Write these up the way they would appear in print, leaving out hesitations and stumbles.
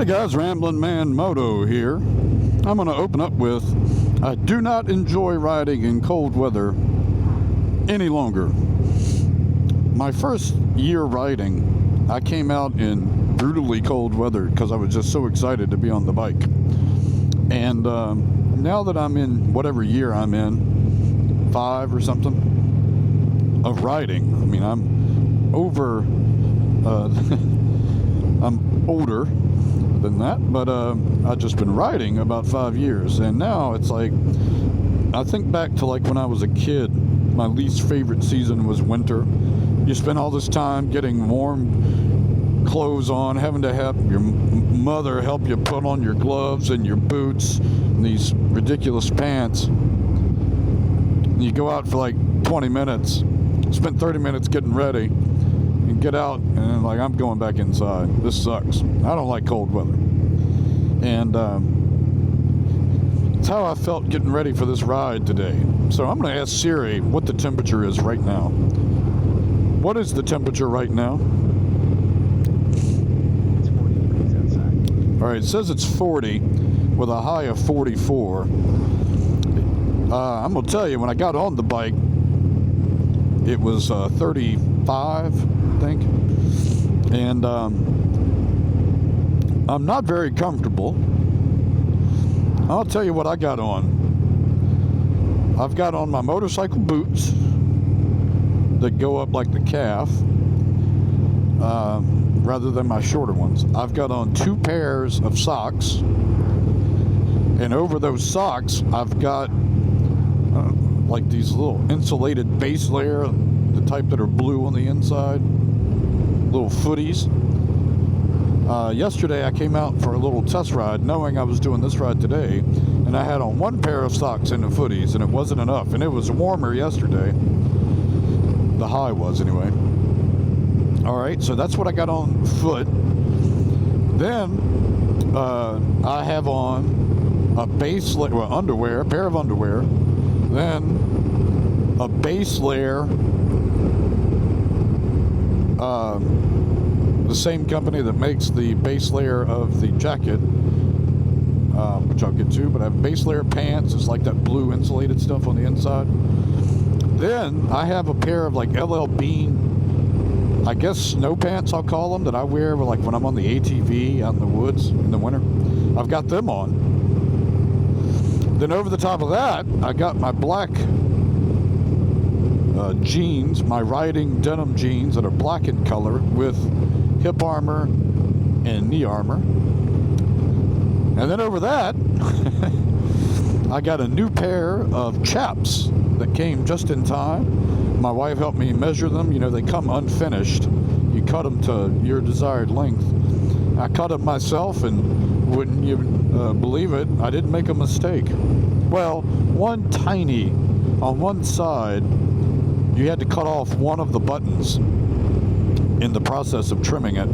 Hey guys, Ramblin' Man Moto here. I'm going to open up with, I do not enjoy riding in cold weather any longer. My first year riding, I came out in brutally cold weather because I was just so excited to be on the bike. And now that I'm in whatever year I'm in, 5 or something, of riding, I mean, I'm over, I'm older than that, but I've just been riding about 5 years, and now it's like, I think back to like when I was a kid, my least favorite season was winter. You spend all this time getting warm clothes on, having to have your mother help you put on your gloves and your boots and these ridiculous pants. And you go out for like 20 minutes, spend 30 minutes getting ready, and get out, and like, I'm going back inside. This sucks. I don't like cold weather. And it's how I felt getting ready for this ride today. So I'm going to ask Siri what the temperature is right now. What is the temperature right now? It's 40 degrees outside. All right, it says it's 40 with a high of 44. I'm going to tell you, when I got on the bike, it was 35, I think. And I'm not very comfortable. I'll tell you what I got on. I've got on my motorcycle boots that go up like the calf, rather than my shorter ones. I've got on 2 pairs of socks, and over those socks I've got like these little insulated base layer, the type that are blue on the inside, little footies. Yesterday I came out for a little test ride knowing I was doing this ride today, and I had on 1 pair of socks in the footies, and it wasn't enough, and it was warmer yesterday. The high was, anyway. Alright, so that's what I got on foot. Then I have on a base layer, well, underwear, a pair of underwear, then a base layer, the same company that makes the base layer of the jacket, which I'll get to, but I have base layer pants. It's like that blue insulated stuff on the inside. Then I have a pair of like LL Bean, I guess snow pants I'll call them, that I wear like when I'm on the ATV out in the woods in the winter. I've got them on. Then over the top of that, I got my black jeans, my riding denim jeans that are black in color with hip armor and knee armor. And then over that, I got a new pair of chaps that came just in time. My wife helped me measure them. You know, they come unfinished. You cut them to your desired length. I cut them myself, and wouldn't you believe it, I didn't make a mistake. Well, one tiny, on one side, you had to cut off one of the buttons in the process of trimming it.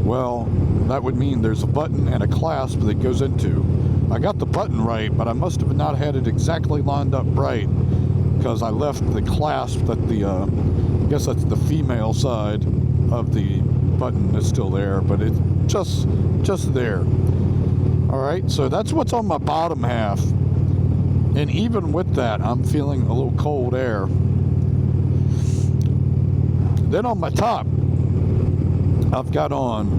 Well, that would mean there's a button and a clasp that goes into. I got the button right, but I must have not had it exactly lined up right, because I left the clasp at the, I guess that's the female side of the button is still there, but it's just there. Alright, so that's what's on my bottom half. And even with that, I'm feeling a little cold air. Then on my top, I've got on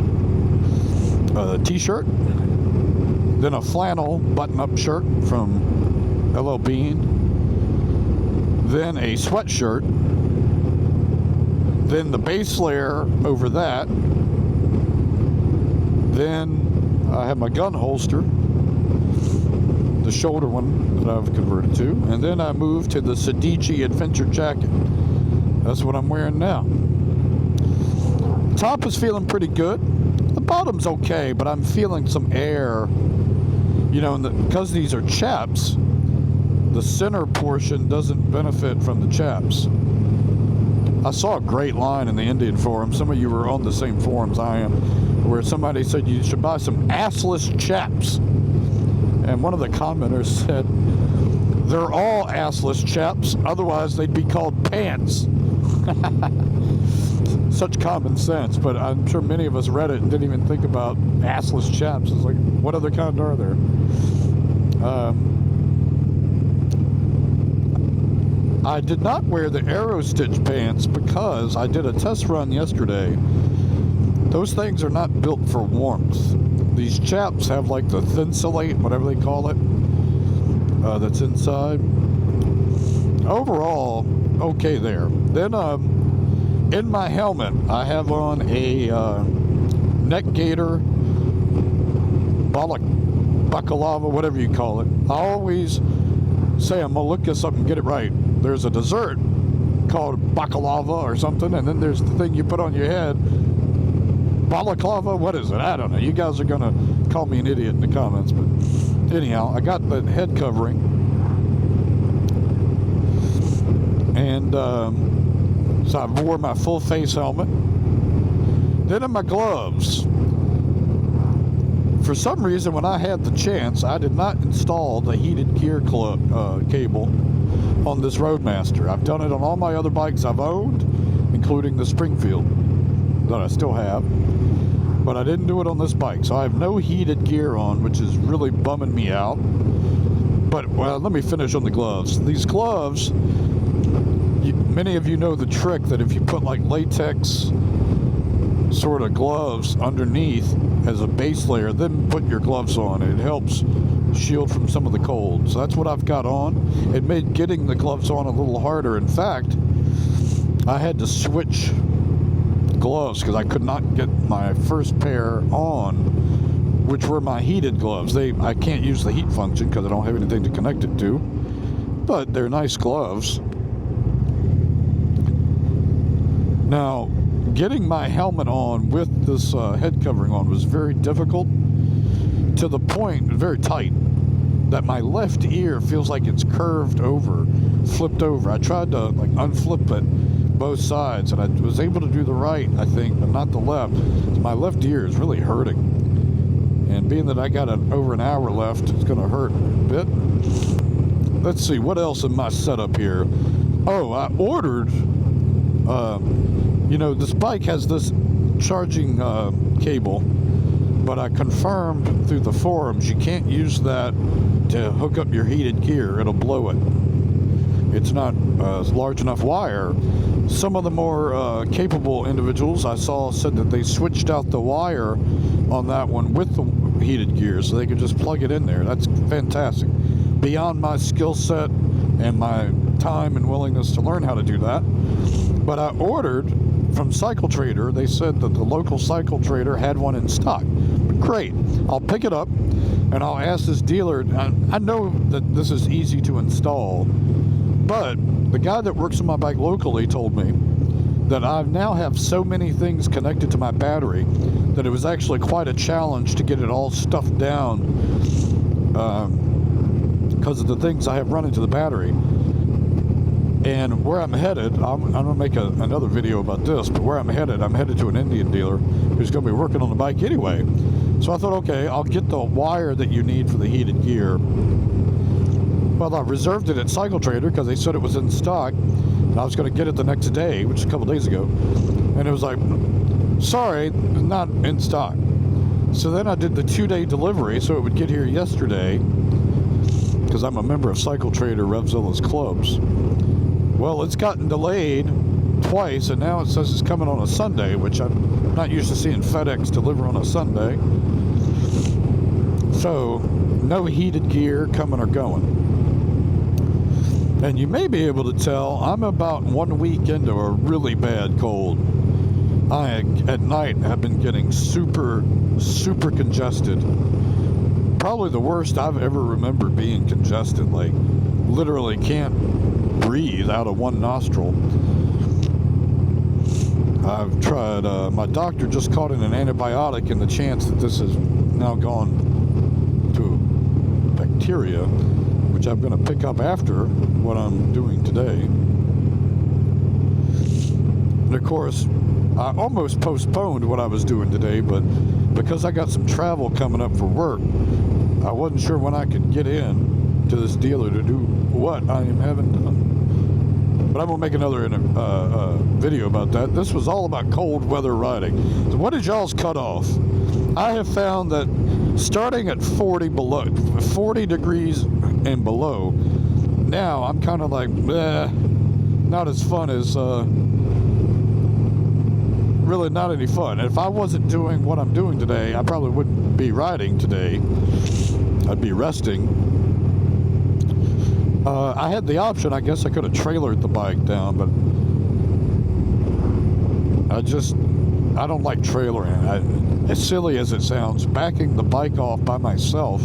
a t-shirt, then a flannel button-up shirt from LL Bean, then a sweatshirt, then the base layer over that, then I have my gun holster, the shoulder one that I've converted to, and then I moved to the Sedici adventure jacket. That's what I'm wearing now. Top is feeling pretty good. The bottom's okay, but I'm feeling some air. You know, because these are chaps, the center portion doesn't benefit from the chaps. I saw a great line in the Indian forum. Some of you were on the same forums I am, where somebody said you should buy some assless chaps. And one of the commenters said, they're all assless chaps, otherwise they'd be called pants. such common sense, but I'm sure many of us read it and didn't even think about assless chaps. It's like, what other kind are there? I did not wear the Aero Stitch pants because I did a test run yesterday. Those things are not built for warmth. These chaps have like the Thinsulate, whatever they call it, that's inside. Overall, okay there. Then in my helmet, I have on a neck gaiter, baklava, whatever you call it. I always say I'm gonna look this up and get it right. There's a dessert called baklava or something, and then there's the thing you put on your head. Balaclava? What is it? I don't know. You guys are gonna call me an idiot in the comments, but anyhow, I got the head covering, and so I wore my full face helmet. Then in my gloves, for some reason, when I had the chance, I did not install the heated gear cable on this Roadmaster. I've done it on all my other bikes I've owned, including the Springfield that I still have, but I didn't do it on this bike. So I have no heated gear on, which is really bumming me out. But, well, let me finish on the gloves. These gloves, many of you know the trick that if you put like latex sort of gloves underneath as a base layer, then put your gloves on. It helps shield from some of the cold. So that's what I've got on. It made getting the gloves on a little harder. In fact, I had to switch gloves because I could not get my first pair on, which were my heated gloves. I can't use the heat function because I don't have anything to connect it to, but they're nice gloves. Now, getting my helmet on with this head covering on was very difficult, to the point, very tight, that my left ear feels like it's curved over, flipped over. I tried to like unflip it both sides, and I was able to do the right, I think, but not the left. So my left ear is really hurting, and being that I got over an hour left, it's going to hurt a bit. Let's see, what else in my setup here? Oh, I ordered, you know, this bike has this charging cable, but I confirmed through the forums you can't use that to hook up your heated gear. It'll blow it. It's not a large enough wire. Some of the more capable individuals I saw said that they switched out the wire on that one with the heated gear so they could just plug it in there. That's fantastic. Beyond my skill set and my time and willingness to learn how to do that. But I ordered from Cycle Trader. They said that the local Cycle Trader had one in stock. Great. I'll pick it up and I'll ask this dealer. I know that this is easy to install, but the guy that works on my bike locally told me that I now have so many things connected to my battery that it was actually quite a challenge to get it all stuffed down because of the things I have run into the battery. And where I'm headed, I'm going to make another video about this, but where I'm headed to an Indian dealer who's going to be working on the bike anyway. So I thought, okay, I'll get the wire that you need for the heated gear. Well, I reserved it at Cycle Trader because they said it was in stock, and I was going to get it the next day, which is a couple days ago. And it was like, sorry, not in stock. So then I did the 2-day delivery, so it would get here yesterday, because I'm a member of Cycle Trader Revzilla's clubs. Well, it's gotten delayed twice, and now it says it's coming on a Sunday, which I'm not used to seeing FedEx deliver on a Sunday. So, no heated gear coming or going. And you may be able to tell, I'm about 1 week into a really bad cold. I, at night, have been getting super, super congested. Probably the worst I've ever remembered being congested. Like, literally can't breathe out of one nostril. I've tried, my doctor just caught in an antibiotic, and the chance that this has now gone to bacteria, which I'm going to pick up after what I'm doing today. And of course, I almost postponed what I was doing today, but because I got some travel coming up for work, I wasn't sure when I could get in to this dealer to do what I am having done. But I'm going to make another video about that. This was all about cold weather riding. So what is y'all's cutoff? I have found that starting at 40 degrees and below, now I'm kind of like, not as fun as, really not any fun. And if I wasn't doing what I'm doing today, I probably wouldn't be riding today. I'd be resting. I had the option, I guess I could have trailered the bike down, but I don't like trailering. As silly as it sounds, backing the bike off by myself,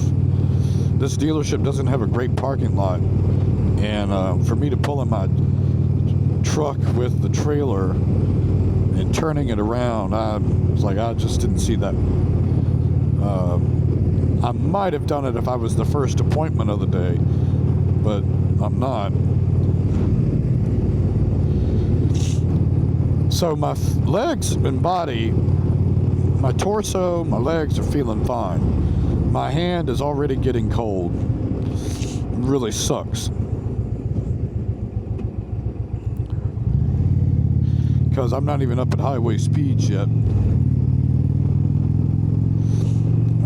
this dealership doesn't have a great parking lot. And for me to pull in my truck with the trailer and turning it around, I was like, I just didn't see that. I might have done it if I was the first appointment of the day, but I'm not. So my legs and body, my torso, my legs are feeling fine. My hand is already getting cold. It really sucks. Because I'm not even up at highway speeds yet.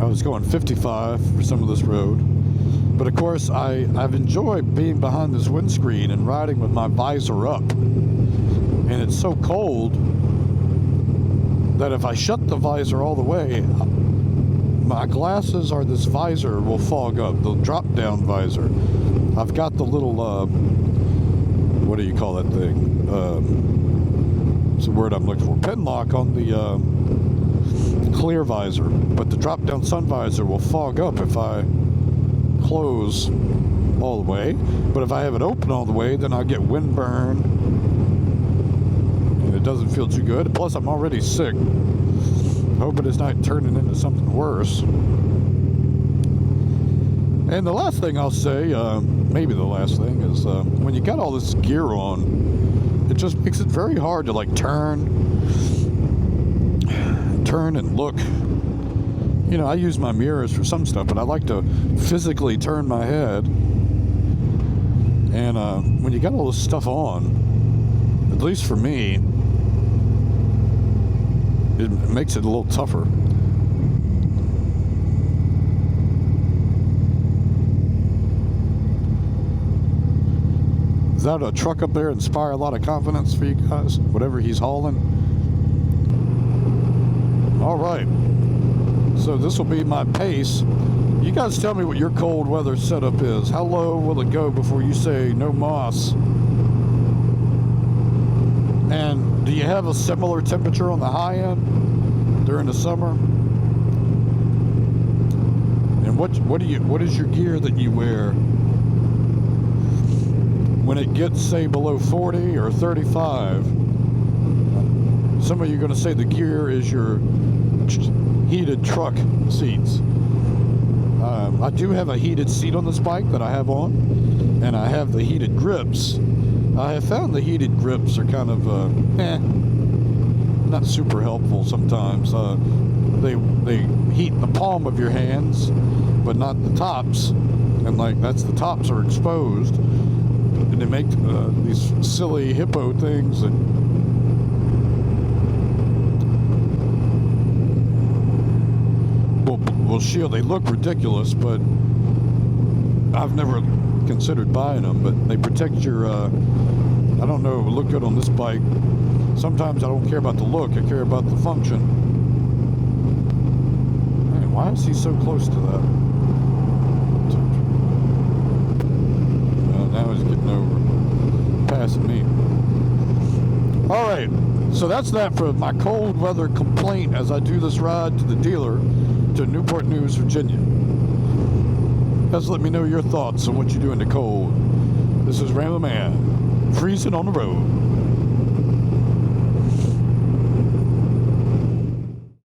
I was going 55 for some of this road. But of course, I've enjoyed being behind this windscreen and riding with my visor up. And it's so cold that if I shut the visor all the way, my glasses or this visor will fog up, the drop-down visor. I've got the little, what do you call that thing? It's the word I'm looking for. Pen lock on the clear visor, but the drop-down sun visor will fog up if I close all the way. But if I have it open all the way, then I'll get wind burn, and it doesn't feel too good. Plus, I'm already sick. Hoping it's not turning into something worse. And the last thing I'll say, maybe the last thing, is when you got all this gear on, it just makes it very hard to like turn and look. You know, I use my mirrors for some stuff, but I like to physically turn my head. And when you got all this stuff on, at least for me, it makes it a little tougher. Is that a truck up there inspire a lot of confidence for you guys? Whatever he's hauling. All right. So this will be my pace. You guys tell me what your cold weather setup is. How low will it go before you say no moss? And do you have a similar temperature on the high end during the summer? And what is your gear that you wear when it gets, say, below 40 or 35? Some of you are going to say the gear is your heated truck seats. I do have a heated seat on this bike that I have on, and I have the heated grips. I have found the heated grips are kind of not super helpful sometimes. They heat the palm of your hands, but not the tops, and like the tops are exposed, and they make these silly hippo things that will shield. They look ridiculous, but I've never considered buying them. But they protect your I don't know, it would look good on this bike. Sometimes I don't care about the look, I care about the function. Man, why is he so close to that? Well, now he's getting over, passing me. All right, so that's that for my cold weather complaint as I do this ride to the dealer to Newport News, Virginia. Just let me know your thoughts on what you do in the cold. This is Rambler Man, freezing on the road.